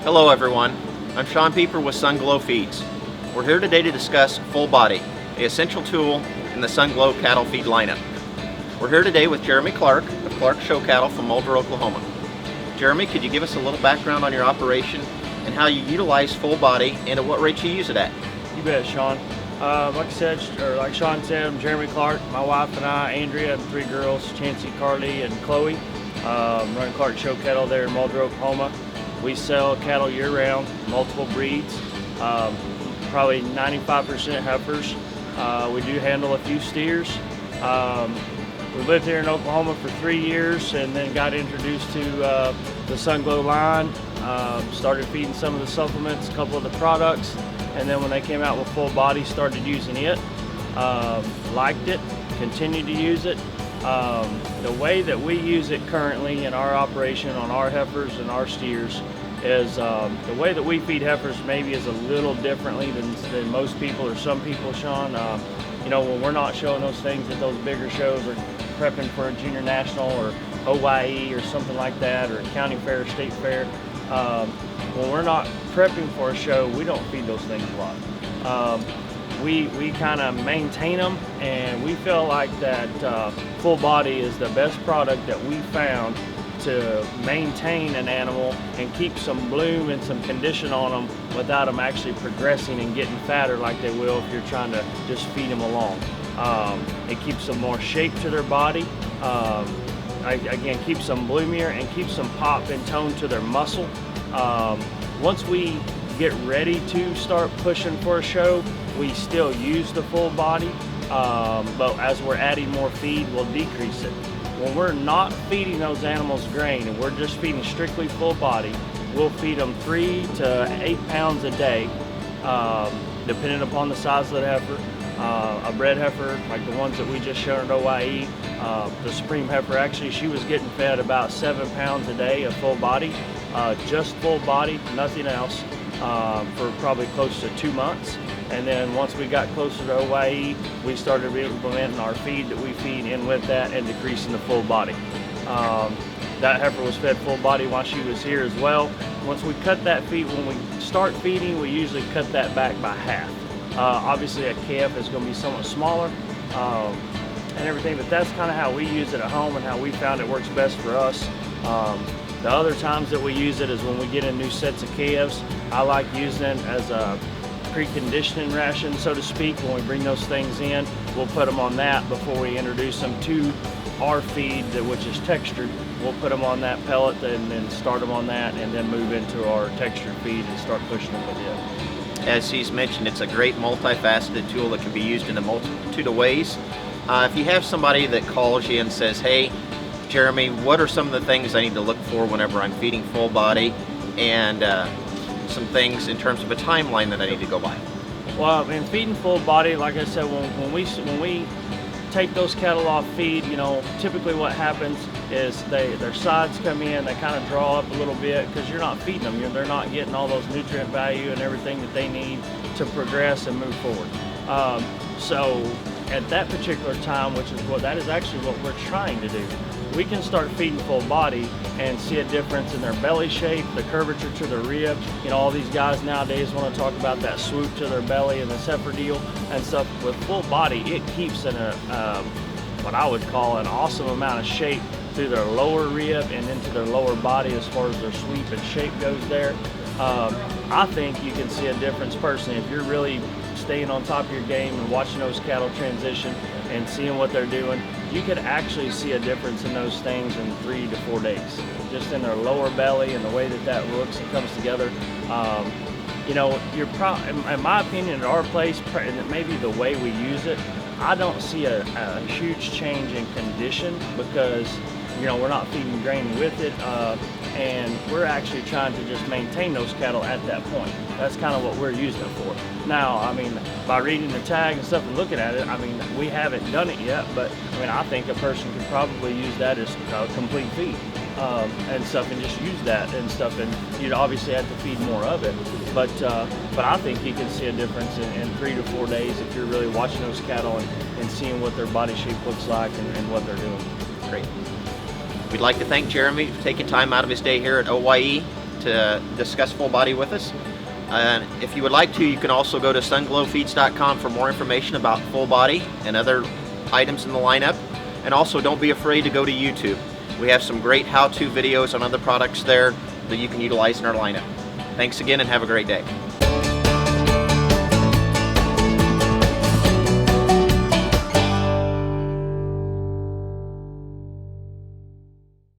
Hello everyone, I'm Sean Pieper with Sunglo Feeds. We're here today to discuss Full Body, the essential tool in the Sunglo cattle feed lineup. We're here today with Jeremy Clark of Clark Show Cattle from Mulder, Oklahoma. Jeremy, could you give us a little background on your operation and how you utilize Full Body and at what rate you use it at? You bet, Sean. Like Sean said, I'm Jeremy Clark. My wife and I, Andrea, and 3 girls, Chancey, Carly, and Chloe, run Clark Show Cattle there in Mulder, Oklahoma. We sell cattle year-round, multiple breeds, probably 95% heifers. We do handle a few steers. We lived here in Oklahoma for 3 years and then got introduced to the Sunglo line, started feeding some of the supplements, a couple of the products, and then when they came out with Full Body, started using it. Liked it, continued to use it. The way that we use it currently in our operation on our heifers and our steers is the way that we feed heifers maybe is a little differently than most people or some people, Sean. You know, when we're not showing those things at those bigger shows or prepping for a junior national or OYE or something like that, or a county fair, state fair, when we're not prepping for a show, we don't feed those things a lot. We kind of maintain them, and we feel like that Full Body is the best product that we found to maintain an animal and keep some bloom and some condition on them without them actually progressing and getting fatter like they will if you're trying to just feed them along. It keeps some more shape to their body. Again, keeps them bloomier and keeps some pop and tone to their muscle. Once we get ready to start pushing for a show, we still use the Full Body, but as we're adding more feed, we'll decrease it. When we're not feeding those animals grain and we're just feeding strictly Full Body, we'll feed them 3 to 8 pounds a day, depending upon the size of the heifer. A bred heifer, like the ones that we just showed at OYE, the Supreme heifer, actually she was getting fed about 7 pounds a day of Full Body, just Full Body, nothing else, for probably close to 2 months. And then once we got closer to OYE, we started implementing our feed that we feed in with that and decreasing the Full Body. That heifer was fed Full Body while she was here as well. Once we cut that feed, when we start feeding, we usually cut that back by half. Obviously a calf is going to be somewhat smaller and everything, but that's kind of how we use it at home and how we found it works best for us. The other times that we use it is when we get in new sets of calves. I like using it as a preconditioning ration, so to speak. When we bring those things in, we'll put them on that before we introduce them to our feed, which is textured. We'll put them on that pellet and then start them on that, and then move into our textured feed and start pushing them with it. As he's mentioned, it's a great multifaceted tool that can be used in a multitude of ways. If you have somebody that calls you and says, hey, Jeremy, what are some of the things I need to look for whenever I'm feeding Full Body, and some things in terms of a timeline that I need to go by? Well, in feeding Full Body, like I said, when we take those cattle off feed, you know, typically what happens is their sides come in, they kind of draw up a little bit because you're not feeding them. They're not getting all those nutrient value and everything that they need to progress and move forward. So at that particular time, that is actually what we're trying to do. We can start feeding Full Body and see a difference in their belly shape, the curvature to the rib. You know, all these guys nowadays want to talk about that swoop to their belly and the heifer deal and stuff. With Full Body, it keeps in what I would call an awesome amount of shape through their lower rib and into their lower body as far as their sweep and shape goes there. I think you can see a difference personally if you're really staying on top of your game and watching those cattle transition and seeing what they're doing. You could actually see a difference in those things in 3 to 4 days, just in their lower belly and the way that looks and comes together. You know, in my opinion, at our place, and maybe the way we use it, I don't see a huge change in condition because, you know, we're not feeding grain with it, and we're actually trying to just maintain those cattle at that point. That's kind of what we're using it for. Now, I mean, by reading the tag and stuff and looking at it, I mean, we haven't done it yet, but I mean, I think a person could probably use that as a complete feed and stuff, and just use that and stuff, and you'd obviously have to feed more of it, but I think you can see a difference in 3 to 4 days if you're really watching those cattle and seeing what their body shape looks like and what they're doing. Great. We'd like to thank Jeremy for taking time out of his day here at OYE to to discuss full body with us. And if you would like to, you can also go to sunglowfeeds.com for more information about full body and other items in the lineup. And also, don't be afraid to go to YouTube. We have some great how-to videos on other products there that you can utilize in our lineup. Thanks again and have a great day.